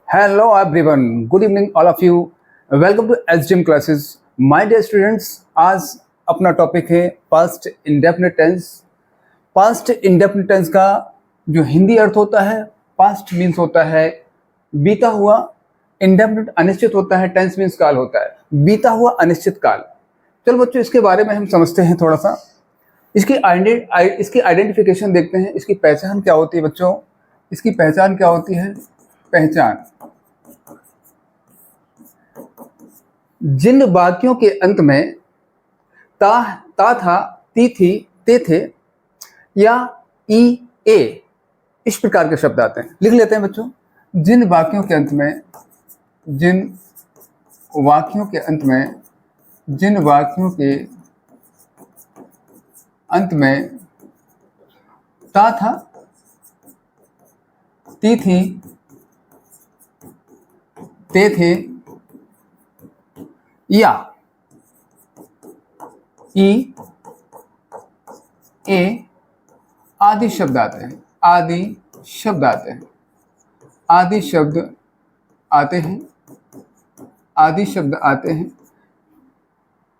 Hello everyone, good evening all of you. Welcome to SGM classes. My dear students, आज अपना topic है past indefinite tense. Past indefinite tense का जो हिंदी अर्थ होता है, पास्ट मीन्स होता है बीता हुआ, इंडेफिनिट अनिश्चित होता है, टेंस मीन्स काल होता है, बीता हुआ अनिश्चित काल। चलो बच्चों, इसके बारे में हम समझते हैं थोड़ा सा। इसकी आइडेंटिफिकेशन देखते हैं। इसकी पहचान क्या होती है बच्चों? इसकी पहचान क्या होती है? पहचान जिन वाक्यों के अंत में ता था, ती थी, ते थे या ई ए इस प्रकार के शब्द आते हैं। लिख लेते हैं बच्चों। जिन वाक्यों के अंत में ता था, ती थी, ते थे या ई ए आदि शब्द आते हैं।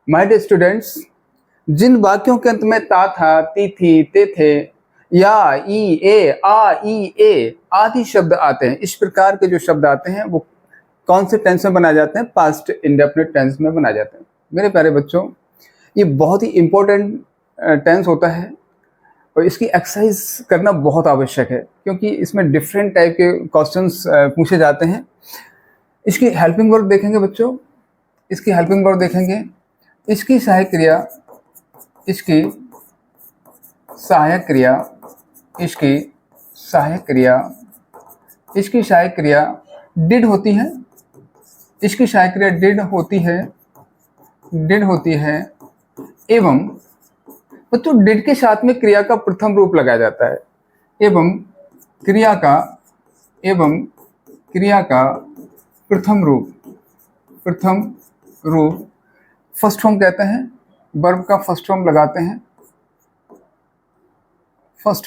माय डियर स्टूडेंट्स, जिन वाक्यों के अंत में ता था, ती थी, ते थे या ई ए, आ ई ए आदि शब्द आते हैं, इस प्रकार के जो शब्द आते हैं वो कौन से टेंस में बनाए जाते हैं? पास्ट इंडेफिनिट टेंस में बनाए जाते हैं। मेरे प्यारे बच्चों, ये बहुत ही इंपॉर्टेंट टेंस होता है और इसकी एक्सरसाइज करना बहुत आवश्यक है, क्योंकि इसमें डिफरेंट टाइप के क्वेश्चंस पूछे जाते हैं। इसकी हेल्पिंग वर्ब देखेंगे बच्चों। इसकी सहायक क्रिया डिड होती है एवं बच्चों डिड के साथ में क्रिया का प्रथम रूप लगाया जाता है। एवं क्रिया का प्रथम रूप फर्स्ट फॉर्म कहते हैं। वर्ब का फर्स्ट फॉर्म लगाते हैं। फर्स्ट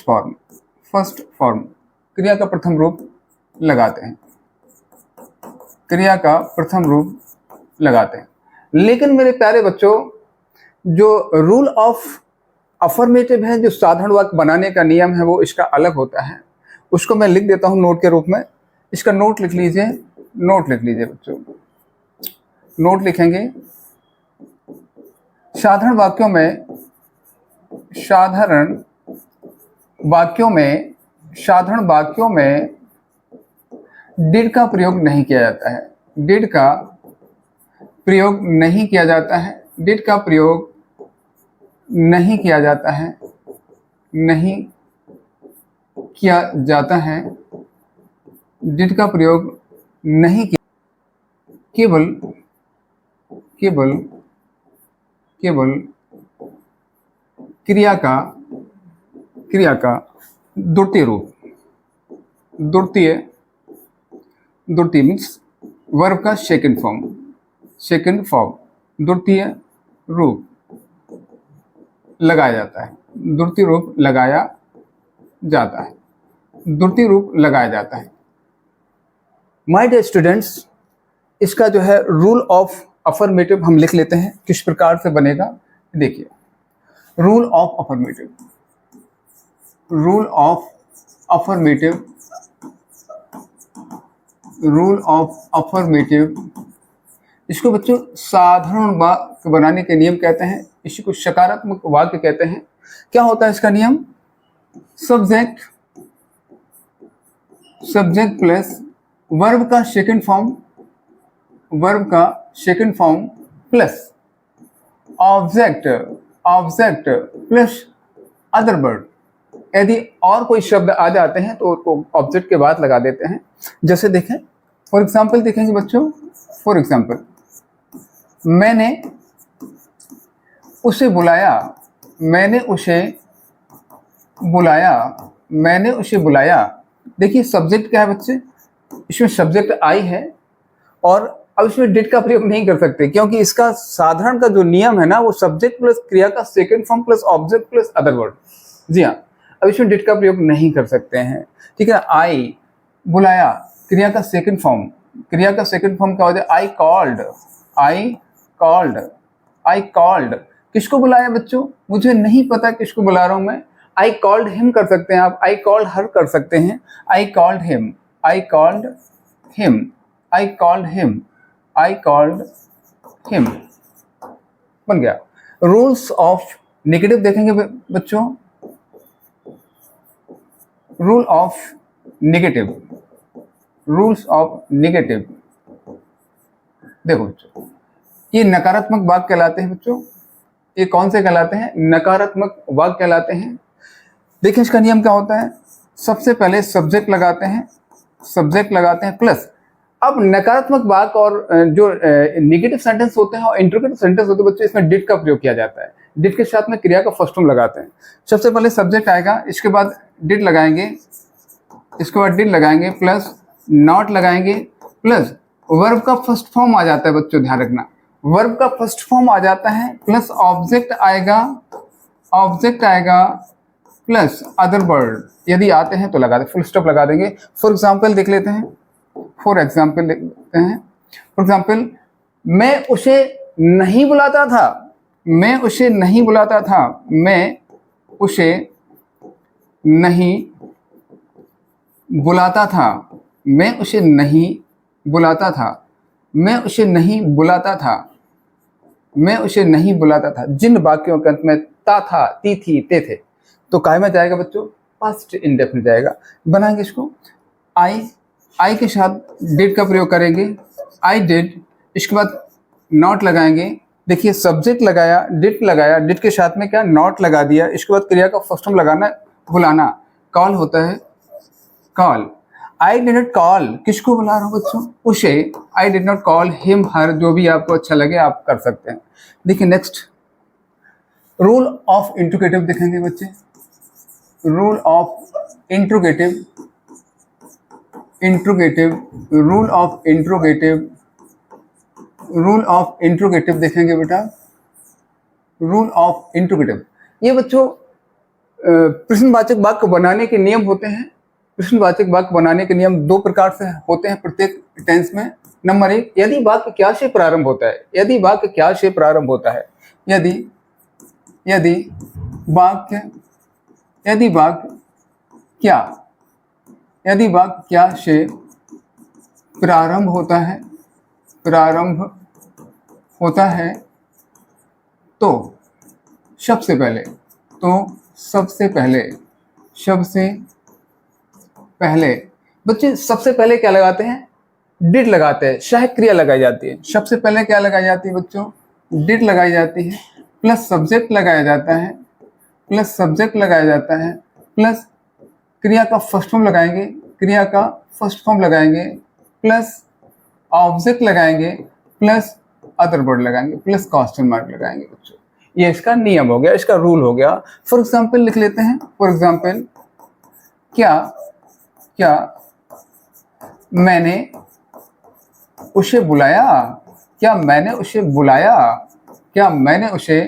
फॉर्म क्रिया का प्रथम रूप लगाते हैं। लेकिन मेरे प्यारे बच्चों, जो रूल ऑफ अफर्मेटिव है, जो साधारण वाक्य बनाने का नियम है, वो इसका अलग होता है। उसको मैं लिख देता हूं नोट के रूप में। इसका नोट लिख लीजिए बच्चों। नोट लिखेंगे। साधारण वाक्यों में डिड का प्रयोग नहीं किया जाता है। डिड का प्रयोग नहीं किया जाता है। डिड का प्रयोग नहीं किया जाता है। केवल क्रिया का द्वितीय रूप। द्वितीय मीन्स वर्ब का सेकंड फॉर्म। द्वितीय रूप लगाया जाता है। माय डियर स्टूडेंट्स, इसका जो है रूल ऑफ अफर्मेटिव हम लिख लेते हैं। किस प्रकार से बनेगा देखिए। रूल ऑफ अफर्मेटिव इसको बच्चों साधारण वाक्य बनाने के नियम कहते हैं। इसी को सकारात्मक वाक्य कहते हैं। क्या होता है इसका नियम? सब्जेक्ट प्लस वर्ब का second form plus object plus other word. यदि और कोई शब्द आ जाते हैं तो उसको ऑब्जेक्ट के बाद लगा देते हैं। जैसे देखें, फॉर एग्जाम्पल देखेंगे बच्चों। मैंने उसे बुलाया। देखिए सब्जेक्ट क्या है बच्चे? इसमें सब्जेक्ट आई है और अब इसमें डिड का प्रयोग नहीं कर सकते, क्योंकि इसका साधारण का जो नियम है ना, वो सब्जेक्ट प्लस क्रिया का second form plus object plus other word. जी हाँ, अब इसमें डिड का प्रयोग नहीं कर सकते हैं। ठीक है, आई, बुलाया, क्रिया का सेकंड फॉर्म, क्रिया का सेकंड फॉर्म क्या हो जाए? I called, I called, I called. किसको बुलाया बच्चों? मुझे नहीं पता किसको बुला रहा हूं मैं। आई कॉल्ड हिम कर सकते हैं आप, आई कॉल्ड हर कर सकते हैं। I called him, I called him, I called him, I called him, बन गया। रूल्स ऑफ नेगेटिव देखेंगे बच्चों, rule of negative, rules of negative. देखो बच्चों, ये नकारात्मक वाक्य कहलाते हैं बच्चों। ये कौन से कहलाते हैं? नकारात्मक वाक्य कहलाते हैं। देखिए इसका नियम क्या होता है, सबसे पहले सब्जेक्ट लगाते हैं, सब्जेक्ट लगाते हैं प्लस। अब नकारात्मक वाक्य और जो नेगेटिव सेंटेंस होते हैं और इंटरोगेटिव सेंटेंस होते हैं बच्चों, इसमें डिड का प्रयोग किया जाता है। डिड के साथ में क्रिया का फर्स्ट फॉर्म लगाते हैं। सबसे पहले सब्जेक्ट आएगा, इसके बाद डिड लगाएंगे, इसके बाद डिड लगाएंगे प्लस नॉट लगाएंगे प्लस वर्ब का फर्स्ट फॉर्म आ जाता है बच्चों, ध्यान रखना। वर्ब का फर्स्ट फॉर्म आ जाता है प्लस ऑब्जेक्ट आएगा, ऑब्जेक्ट आएगा प्लस अदर वर्ड, यदि आते हैं तो लगा दे, फुल स्टॉप लगा देंगे। फॉर एग्जाम्पल देख लेते हैं, फॉर एग्जाम्पल देखते हैं। फॉर एग्जाम्पल, मैं उसे नहीं बुलाता था, मैं उसे नहीं बुलाता था, मैं उसे नहीं बुलाता था, मैं उसे नहीं बुलाता था, मैं उसे नहीं बुलाता था, मैं उसे नहीं बुलाता था। जिन वाक्यों के अंत में ता था, ती थी, ते थे, तो काय में जाएगा बच्चों? पास्ट इंडेफिनिट जाएगा। बनाएंगे इसको, आई के साथ डिड का प्रयोग करेंगे, आई डिड। इसके बाद नॉट लगाएंगे। देखिए सब्जेक्ट लगाया, डिड लगाया, डिड के साथ में क्या? नॉट लगा दिया। इसके बाद क्रिया का फर्स्ट फॉर्म लगाना, बुलाना, कॉल होता है, call. I did not call, किसको बुला रहा हूँ बच्चों? उसे। I did not call him, her, जो भी आपको अच्छा लगे आप कर सकते हैं। देखिए नेक्स्ट, रूल ऑफ इंट्रोगेटिव देखेंगे बच्चे। Rule of interrogative, interrogative, rule of interrogative, rule of interrogative देखेंगे बेटा। रूल ऑफ इंट्रोगेटिव, ये बच्चों प्रश्नवाचक वाक्य बनाने के नियम होते हैं। प्रश्नवाचक वाक्य बनाने के नियम दो प्रकार से होते हैं प्रत्येक टेंस में। नंबर एक, यदि वाक्य क्या से प्रारंभ होता है, यदि वाक्य क्या से प्रारंभ होता है, यदि वाक्य, यदि वाक्य क्या, यदि वाक्य क्या से प्रारंभ होता है, प्रारंभ होता है, तो सबसे पहले, तो सबसे पहले, सबसे पहले बच्चे सबसे पहले क्या लगाते हैं? डिड लगाते हैं, सहायक क्रिया लगाई जाती है। सबसे पहले क्या लगाई जाती है बच्चों? डिड लगाई जाती है, प्लस सब्जेक्ट लगाया जाता है, प्लस सब्जेक्ट लगाया जाता है, प्लस क्रिया का फर्स्ट फॉर्म लगाएंगे, क्रिया का फर्स्ट फॉर्म लगाएंगे, प्लस ऑब्जेक्ट लगाएंगे, प्लस अदर वर्ड लगाएंगे, प्लस क्वेश्चन मार्क लगाएंगे बच्चों। ये इसका नियम हो गया, इसका रूल हो गया। फॉर एग्जाम्पल लिख लेते हैं। फॉर एग्जाम्पल, क्या मैंने उसे बुलाया, क्या मैंने उसे बुलाया, क्या मैंने उसे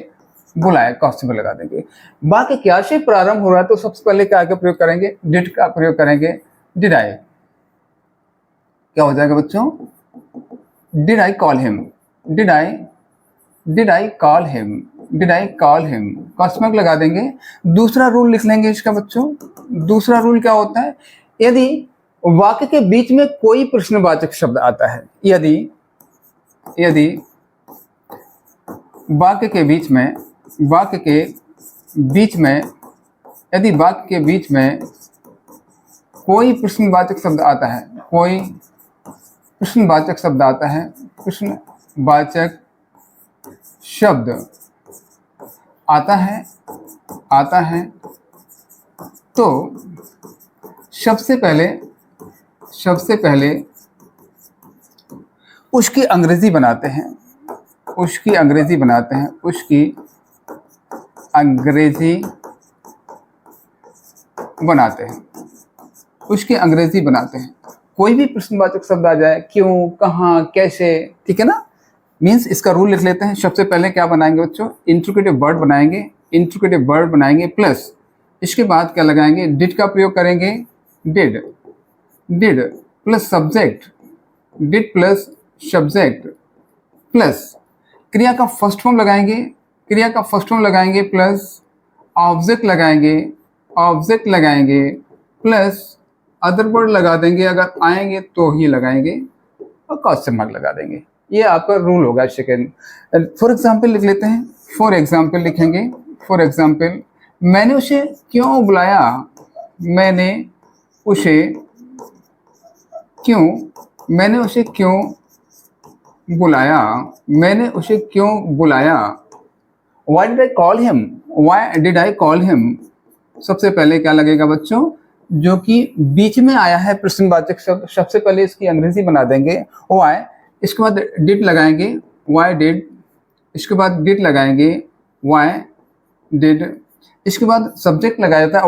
बुलाया, क्वेश्चन में लगा देंगे। वाक्य क्या से प्रारंभ हो रहा है तो सबसे पहले क्या का प्रयोग करेंगे? डिड का प्रयोग करेंगे। डिड आई, क्या हो जाएगा बच्चों? Did I call him, did I call him, did I call him, question mark लगा देंगे। दूसरा रूल लिख लेंगे इसका बच्चों। दूसरा रूल क्या होता है? यदि वाक्य के बीच में कोई प्रश्नवाचक शब्द आता है, यदि वाक्य के बीच में, वाक्य के बीच में, यदि वाक्य के बीच में कोई प्रश्नवाचक शब्द आता है, कोई प्रश्नवाचक शब्द आता है, प्रश्नवाचक शब्द आता है, तो सबसे पहले उसकी अंग्रेजी बनाते हैं, उसकी अंग्रेजी बनाते हैं, उसकी अंग्रेजी बनाते हैं, उसकी अंग्रेजी बनाते हैं। कोई भी प्रश्नवाचक शब्द आ जाए, क्यों, कहाँ, कैसे, ठीक है ना। मीन्स इसका रूल लिख लेते हैं। सबसे पहले क्या बनाएंगे बच्चों? इंट्रोगेटिव वर्ड बनाएंगे, इंट्रोगेटिव वर्ड बनाएंगे, प्लस इसके बाद क्या लगाएंगे? डिड का प्रयोग करेंगे। Did plus subject, did plus subject plus क्रिया का फर्स्ट फॉर्म लगाएंगे, क्रिया का फर्स्ट फॉर्म लगाएंगे प्लस ऑब्जेक्ट लगाएंगे, ऑब्जेक्ट लगाएंगे प्लस अदर वर्ड लगा देंगे, अगर आएंगे तो ही लगाएंगे और क्वेश्चन मार्क लगा देंगे। ये आपका रूल होगा सेकेंड। फॉर एग्जाम्पल लिख लेते हैं, फॉर एग्जाम्पल लिखेंगे, फॉर एग्जाम्पल मैंने उसे क्यों बुलाया, मैंने उसे क्यों, मैंने उसे क्यों बुलाया, मैंने उसे क्यों बुलाया। Why did I call him? Why did I call him? सबसे पहले क्या लगेगा बच्चों, जो कि बीच में आया है प्रश्नवाचक शब्द, सबसे पहले इसकी अंग्रेजी बना देंगे why, इसके बाद did लगाएंगे why did, इसके बाद did लगाएंगे why did, इसके बाद सब्जेक्ट लगाया जाता है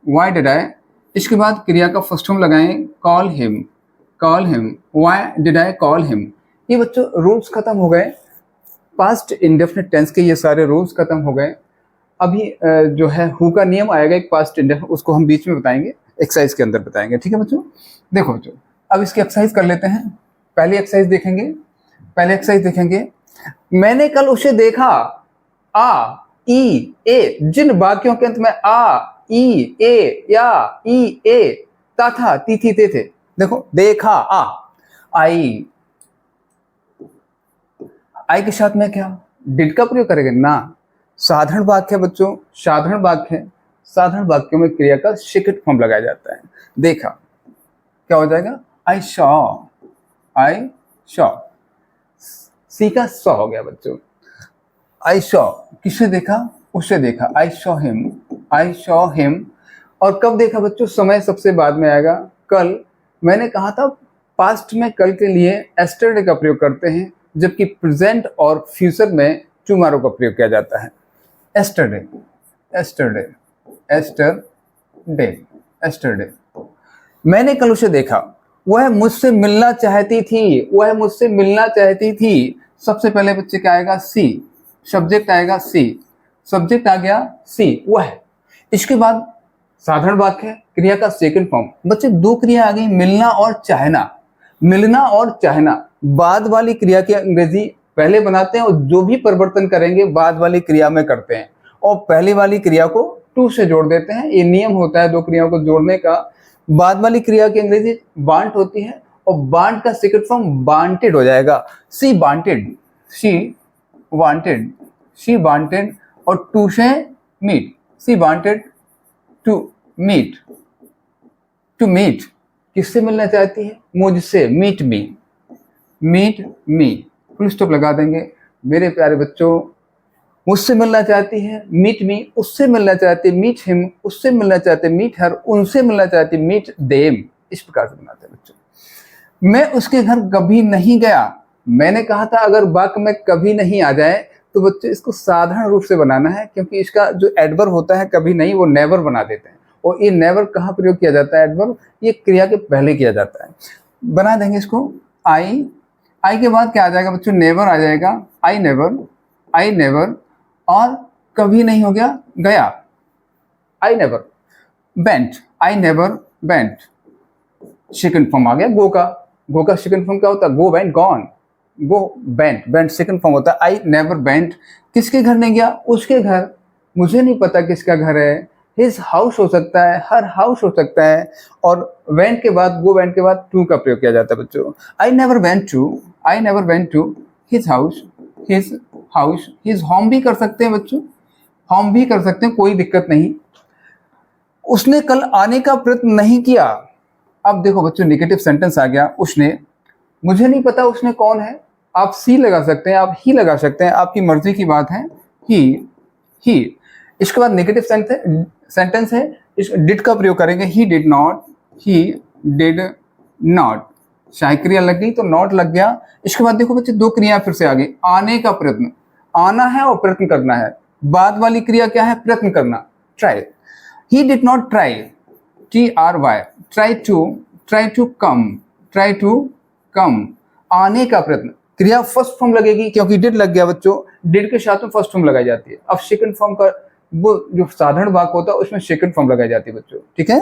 why did I, इसके बाद क्रिया का फर्स्ट फॉर्म लगाएं call him, why did I call him। ये बच्चों रूल्स खत्म हो गए, पास्ट इंडेफिनिट टेंस के ये सारे रूल्स खत्म हो गए। अभी जो है हु का नियम आएगा एक पास्ट इंडेफिनिट, उसको हम बीच में बताएंगे, एक्सरसाइज के अंदर बताएंगे, ठीक है बच्चों। देखो बच्चों अब इसकी एक्सरसाइज कर लेते हैं। पहली एक्सरसाइज देखेंगे, मैंने कल उसे देखा, आ ई ए, जिन वाक्यों के अंत में आ ई ए या ई ए ता था ती थी ते थे, देखो देखा आ, आई के साथ में क्या डिड का प्रयोग करेंगे ना, साधारण वाक्य है बच्चों, साधारण वाक्यों में क्रिया का सेकंड फॉर्म लगाया जाता है। देखा क्या हो जाएगा, आई शॉ, सी का सॉ हो गया बच्चों। आई शॉ किसे देखा, उसे देखा, आई शॉ हिम। और कब देखा बच्चों, समय सबसे बाद में आएगा। कल मैंने कहा था पास्ट में कल के लिए एस्टरडे का प्रयोग करते हैं, जबकि प्रेजेंट और फ्यूचर में टुमारो का प्रयोग किया जाता है। एस्टरडे। मैंने कल उसे देखा, वह मुझसे मिलना चाहती थी, सबसे पहले बच्चे क्या आएगा, सी, सब्जेक्ट आएगा सी, सब्जेक्ट आ गया सी, वह। इसके बाद साधारण वाक्य है, क्रिया का सेकंड फॉर्म। बच्चे दो क्रिया आ गई, मिलना और चाहना। बाद वाली क्रिया की अंग्रेजी पहले बनाते हैं और जो भी परिवर्तन करेंगे बाद वाली क्रिया में करते हैं, और पहली वाली क्रिया को टू से जोड़ देते हैं। ये नियम होता है दो क्रियाओं को जोड़ने का। बाद वाली क्रिया की अंग्रेजी वांट होती है और वांट का सेकंड फॉर्म वांटेड हो जाएगा। शी वांटेड और टू से meet, she wanted to meet. किससे मिलना चाहती है, मुझसे, मीट मी, फुल स्टॉप लगा देंगे। मेरे प्यारे बच्चों, मुझसे मिलना चाहती है, मीट मी, उससे मिलना चाहती है, मीट हिम, उससे मिलना चाहते हैं, मीट हर, उनसे मिलना चाहती है, मीट देम। इस प्रकार से बनाते हैं बच्चों। मैं उसके घर कभी नहीं गया, मैंने कहा था अगर वाक्य में कभी नहीं आ जाए तो बच्चों इसको साधारण रूप से बनाना है, क्योंकि इसका जो एडवर्ब होता है कभी नहीं, वो नेवर बना देते हैं। और ये नेवर कहाँ प्रयोग किया जाता है एडवर्ब, ये क्रिया के पहले किया जाता है। बना देंगे इसको, आई के बाद क्या आ जाएगा बच्चों, नेवर आ जाएगा, आई नेवर, और कभी नहीं हो गया गया, I never went. Second form आ गया गो का सेकंड फॉर्म क्या होता है, go went gone, go went second form होता है। आई नेवर वेंट, किसके घर नहीं गया, उसके घर, मुझे नहीं पता किसका घर है, हिज हाउस हो सकता है, हर हाउस हो सकता है। और वेंट के बाद, गो वेंट के बाद टू का प्रयोग किया जाता है बच्चों। I never went to his house, his home भी कर सकते हैं बच्चों, होम भी कर सकते हैं, कोई दिक्कत नहीं। उसने कल आने का प्रयत्न नहीं किया। अब देखो बच्चों नेगेटिव सेंटेंस आ गया, उसने, मुझे नहीं पता उसने कौन है, आप सी लगा सकते हैं, आप ही लगा सकते हैं, आपकी मर्जी की बात है। ही। इसके बाद नेगेटिव सेंटेंस है, इस डिड का प्रयोग करेंगे, ही डिड नॉट, चाहे क्रिया लग गई तो नॉट लग गया। इसके बाद देखो बच्चे दो क्रिया फिर से आ गई, आने का प्रयत्न, आना है और प्रयत्न करना है। बाद वाली क्रिया क्या है, प्रयत्न करना, try. He did not try, TRY, try to come, आने का प्रयत्न। क्रिया फर्स्ट फॉर्म लगेगी क्योंकि डिड लग गया बच्चों, डिड के साथ में फर्स्ट फॉर्म लगाई जाती है। अब सेकंड फॉर्म का वो जो साधारण वाक्य होता है उसमें सेकंड फॉर्म लगाई जाती है बच्चों, ठीक है।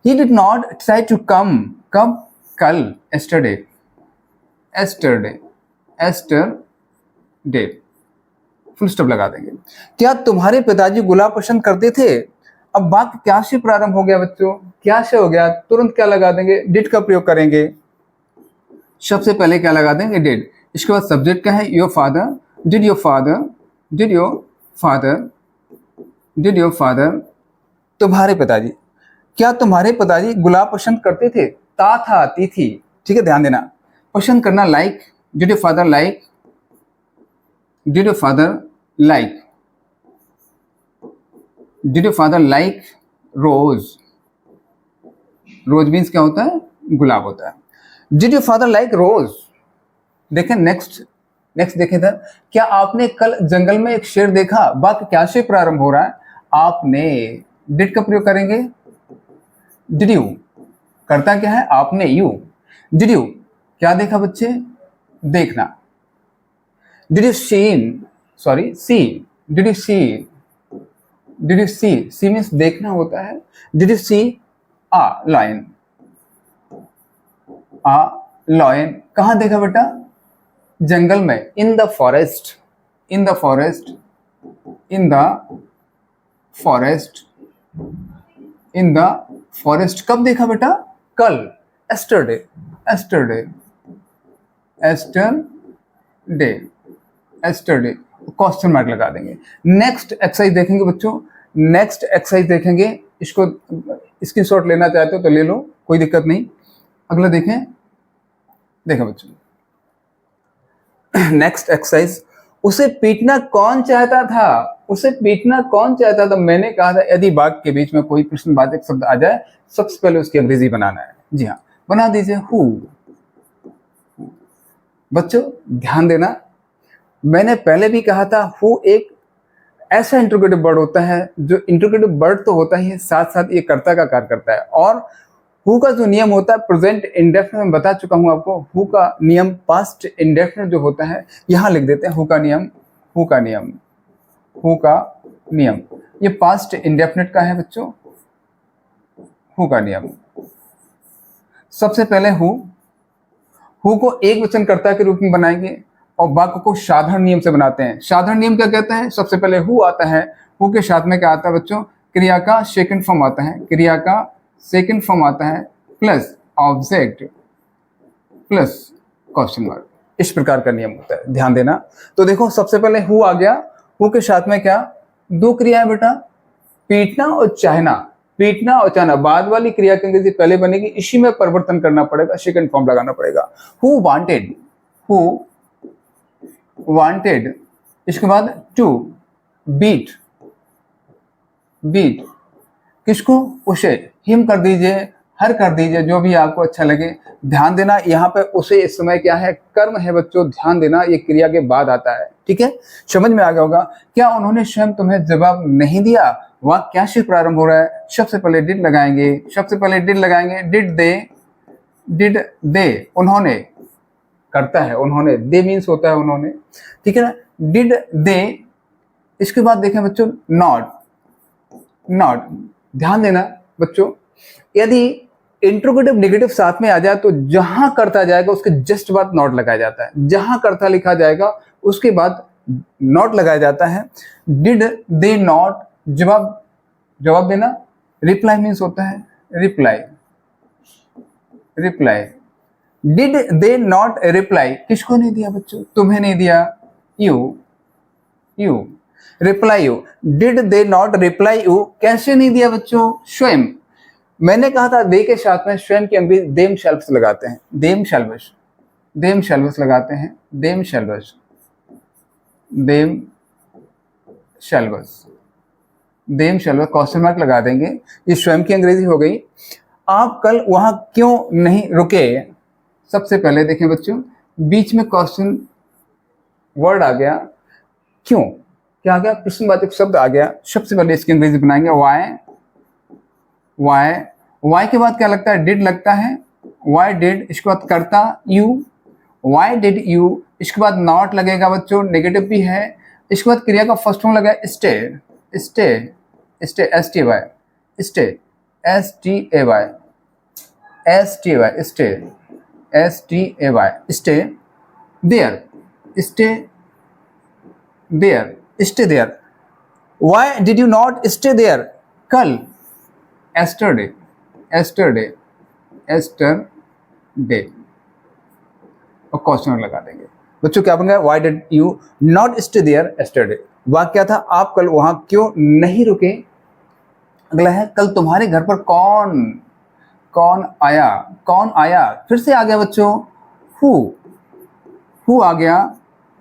He did not try to come, कब, कल, yesterday, yesterday, yesterday, full stop लगा देंगे। क्या तुम्हारे पिताजी गुलाब पसंद करते थे? अब वाक्य क्या से प्रारंभ हो गया बच्चों, क्या से हो गया, तुरंत क्या लगा देंगे, डिड का प्रयोग करेंगे। सबसे पहले क्या लगा देंगे, डिड। इसके बाद सब्जेक्ट क्या है, your father, did your father, did your father, did your father, तुम्हारे पिताजी। क्या तुम्हारे पिताजी गुलाब पसंद करते थे? ता था, ती थी, ठीक है, ध्यान देना। पसंद करना, like, did your father like, did your father like, did your father like rose, rose means क्या होता है, गुलाब होता है। Did your father like rose. देखें नेक्स्ट, नेक्स्ट देखें इधर, क्या आपने कल जंगल में एक शेर देखा? वाक्य क्या से प्रारंभ हो रहा है, आपने, डिड का प्रयोग करेंगे। डिड यू, करता क्या है, आपने, यू, डिड यू, क्या देखा बच्चे, देखना। Did you seen, sorry see, did you see, did you see, see means देखना होता है। Did you see a lion, a lion, कहां देखा बेटा, जंगल में, in the forest, in the forest, in the forest, in the forest, कब देखा बेटा, कल, yesterday, yesterday, yesterday, yesterday, question mark लगा देंगे। नेक्स्ट एक्सरसाइज देखेंगे बच्चों, नेक्स्ट एक्सरसाइज देखेंगे, इसको स्क्रीनशॉट लेना चाहते हो तो ले लो, कोई दिक्कत नहीं। अगला देखें, देखें बच्चों, नेक्स्ट एक्सरसाइज, उसे पीटना कौन चाहता था, उसे पीटना कौन चाहता था। मैंने कहा था यदि वाक्य के बीच में कोई प्रश्नवाचक शब्द आ जाए सबसे पहले उसकी अंग्रेजी बनाना है। जी हाँ, बना दीजिए, हु। बच्चों ध्यान देना, मैंने पहले भी कहा था हु एक ऐसा इंट्रोगेटिव वर्ड होता है जो इंट्रोगेटिव वर्ड तो होता ही है, साथ साथ ये कर्ता का कार्य करता है। और हु का जो नियम होता है प्रेजेंट इंडेफिनिट में बता चुका हूं आपको। हु का नियम पास्ट इंडेफिनिट जो होता है, यहां लिख देते हैं हु का नियम, हु का नियम, हु का नियम, ये पास्ट इंडेफिनिट का है बच्चों, हु का नियम। सबसे पहले हु को एक वचन कर्ता के रूप में बनाएंगे और वाक्य को साधारण नियम से बनाते हैं। साधारण नियम क्या कहता है, सबसे पहले हु आता है, हु के साथ में क्या आता है बच्चों, क्रिया का सेकंड फॉर्म आता है, क्रिया का सेकंड फॉर्म आता है plus object plus question mark, इस प्रकार का नियम होता है, ध्यान देना। तो देखो सबसे पहले हु आ गया, हु के साथ में क्या, दो क्रिया है बेटा, पीटना और चाहना। पीटना और चाहना, बाद वाली क्रिया की अंग्रेजी पहले बनेगी, इसी में परिवर्तन करना पड़ेगा, सेकंड फॉर्म लगाना पड़ेगा। हु वांटेड, हु वांटेड, इसके बाद टू बीट, बीट किसको, उसे, हिम कर दीजिए, हर कर दीजिए, जो भी आपको अच्छा लगे। ध्यान देना यहाँ पे उसे इस समय क्या है, कर्म है बच्चों, ध्यान देना, ये क्रिया के बाद आता है, ठीक है, समझ में आ गया होगा। क्या उन्होंने स्वयं तुम्हें जवाब नहीं दिया, वाक्य क्या से प्रारंभ हो रहा है, सबसे पहले डिड लगाएंगे, सबसे पहले डिड लगाएंगे, डिड दे, डिड दे, उन्होंने, करता है उन्होंने, दे मीन्स होता है उन्होंने, ठीक है ना, डिड दे। इसके बाद देखें बच्चों नॉट, नॉट, ध्यान देना बच्चों, यदि इंट्रोगेटिव नेगेटिव साथ में आ जाए तो जहां करता जाएगा उसके जस्ट बाद नॉट लगाया जाता है, जहां करता लिखा जाएगा उसके बाद नॉट लगाया जाता है। डिड दे नॉट, जवाब, जवाब देना, रिप्लाई मीन्स होता है reply, reply. Did they not reply, किसको नहीं दिया बच्चों, तुम्हें नहीं दिया, you, you, reply you. Did they not reply you, कैसे नहीं दिया बच्चों, स्वयं। मैंने कहा था दे के साथ में स्वयं की अंग्रेजी देम शेल्व्स लगाते हैं, देम शेल्व्स, देम शेल्व्स लगाते हैं, them shelves, them shelves, them shelves, question mark लगा देंगे, ये स्वयं की अंग्रेजी हो गई। आप कल वहां क्यों नहीं रुके, सबसे पहले देखें बच्चों, बीच में क्वेश्चन वर्ड आ गया, क्यों, क्या आ गया, प्रश्नवाचक शब्द आ गया। सबसे पहले इसकी अंग्रेजी बनाएंगे वाई, वाई, वाई के बाद क्या लगता है, डिड लगता है, वाई डिड, इसके बाद करता यू, वाई डिड यू, इसके बाद नॉट लगेगा बच्चों, नेगेटिव भी है। इसके बाद क्रिया का फर्स्ट फॉर्म लगा stay, stay, stay, S T Y, stay, STAY, STAY, stay, STAY, stay there, stay there, stay there. Why did you not stay there? कल, yesterday, yesterday, yesterday, और क्वेश्चन लगा देंगे बच्चों। क्या बनेगा? Why did you not stay there yesterday? वाक्य था आप कल वहां क्यों नहीं रुके। अगला है कल तुम्हारे घर पर कौन कौन आया, कौन आया। फिर से आ गया बच्चों हु आ गया,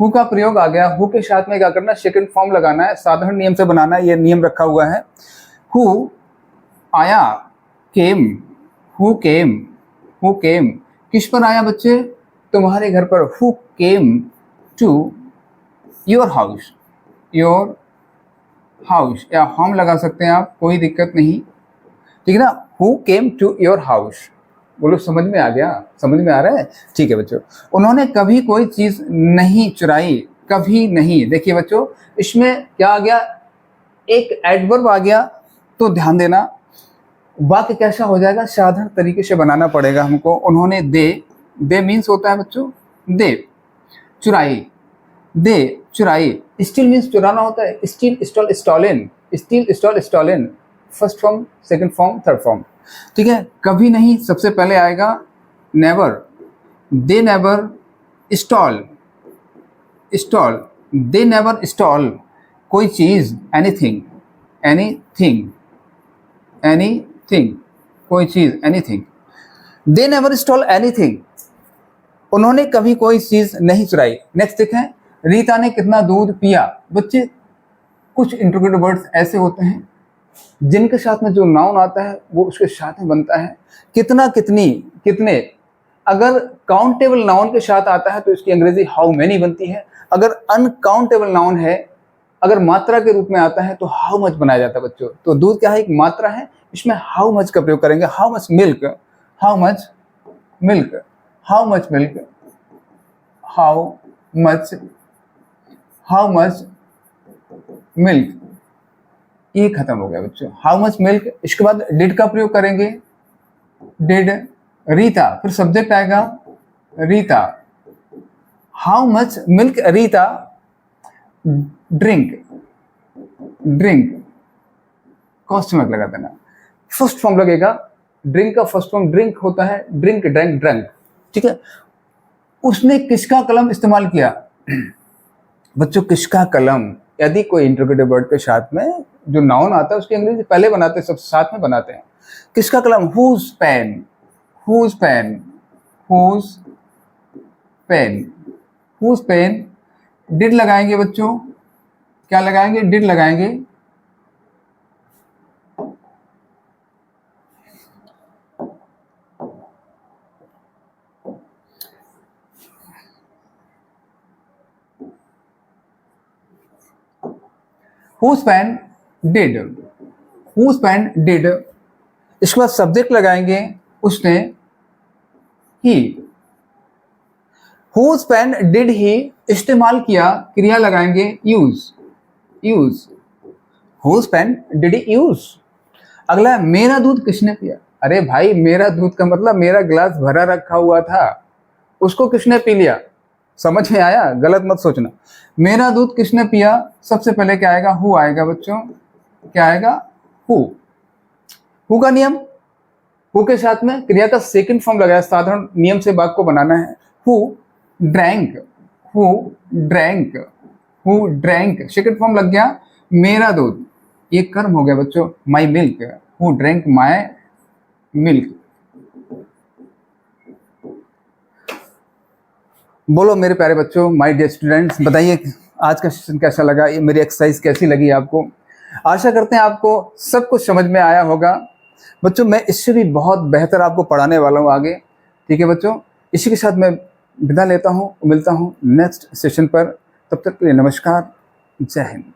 हु का प्रयोग आ गया। हु के साथ में क्या करना है? सेकंड फॉर्म लगाना है, साधारण नियम से बनाना है, ये नियम रखा हुआ है। हु आया, केम, हु केम, हु केम किस पर आया बच्चे? तुम्हारे घर पर। Who came to your house, your house, या होम लगा सकते हैं आप, कोई दिक्कत नहीं, ठीक है ना। Who came to your house, बोलो समझ में आ गया, समझ में आ रहा है, ठीक है बच्चों। उन्होंने कभी कोई चीज नहीं चुराई, कभी नहीं। देखिए बच्चों इसमें क्या आ गया? एक एडवर्ब आ गया, तो ध्यान देना वाक्य कैसा हो जाएगा, साधारण तरीके से बनाना पड़ेगा हमको। उन्होंने दे मीन्स होता है बच्चों दे, चुराई, दे चुराई। स्टील मीन्स चुराना होता है, steel stall stolen, steel stall stolen, first form, second form, third form, ठीक है। कभी नहीं सबसे पहले आएगा, never, they never stall, stall, they never stall कोई चीज, एनीथिंग, एनीथिंग, एनीथिंग कोई चीज, anything. They never stall anything, उन्होंने कभी कोई चीज नहीं चुराई। नेक्स्ट देखें, रीता ने कितना दूध पिया। बच्चे कुछ इंट्रोगेटिव वर्ड्स ऐसे होते हैं जिनके साथ में जो नाउन आता है वो उसके साथ में बनता है। कितना, कितनी, कितने। अगर काउंटेबल नाउन के साथ आता है तो इसकी अंग्रेजी हाउ मेनी बनती है। अगर अनकाउंटेबल नाउन है, अगर मात्रा के रूप में आता है तो हाउ मच बनाया जाता है बच्चों। तो दूध क्या है? एक मात्रा है, इसमें हाउ मच का प्रयोग करेंगे। How much milk, how much milk, how much milk, how much, how much milk, ये खत्म हो गया बच्चों, हाउ मच मिल्क। इसके बाद डिड का प्रयोग करेंगे, डिड, रीता, फिर सब्जेक्ट आएगा Rita, how much milk Rita drink, drink, question mark लगा देना। फर्स्ट फॉर्म लगेगा, ड्रिंक का फर्स्ट फॉर्म ड्रिंक होता है, ड्रिंक, ड्रैंक, ड्रंक, ठीक है। उसने किसका कलम इस्तेमाल किया? बच्चों किसका कलम, यदि कोई इंटरोगेटिव वर्ड के साथ में जो नाउन आता है उसकी अंग्रेजी पहले बनाते हैं, सब साथ में बनाते हैं। किसका कलम? Whose pen, whose pen, whose pen, whose pen. Did लगाएंगे बच्चों, क्या लगाएंगे? डिड लगाएंगे। Whose pen did, whose pen did। इसके बाद सब्जेक्ट लगाएंगे, उसने, ही। Whose pen did he इस्तेमाल किया, क्रिया लगाएंगे use, use. Whose pen did he use। अगला है मेरा दूध किसने पिया। अरे भाई मेरा दूध का मतलब मेरा गिलास भरा रखा हुआ था, उसको किसने पी लिया। समझ में आया? गलत मत सोचना। मेरा दूध किसने पिया, सबसे पहले क्या आएगा? हु आएगा बच्चों, क्या आएगा? हु। हु का नियम, हु के साथ में क्रिया का सेकंड फॉर्म लगाया, साधारण नियम से वाक्य को बनाना है। Who drank, who drank, who drank, second form लग गया मेरा दूध, ये कर्म हो गया बच्चों, my milk, who drank my milk. बोलो मेरे प्यारे बच्चों, माय डियर स्टूडेंट्स, बताइए आज का सेशन कैसा लगा, ये मेरी एक्सरसाइज कैसी लगी आपको। आशा करते हैं आपको सब कुछ समझ में आया होगा बच्चों। मैं इससे भी बहुत बेहतर आपको पढ़ाने वाला हूँ आगे, ठीक है बच्चों। इसी के साथ मैं विदा लेता हूँ, मिलता हूँ नेक्स्ट सेशन पर। तब तक के लिए नमस्कार, जय हिंद।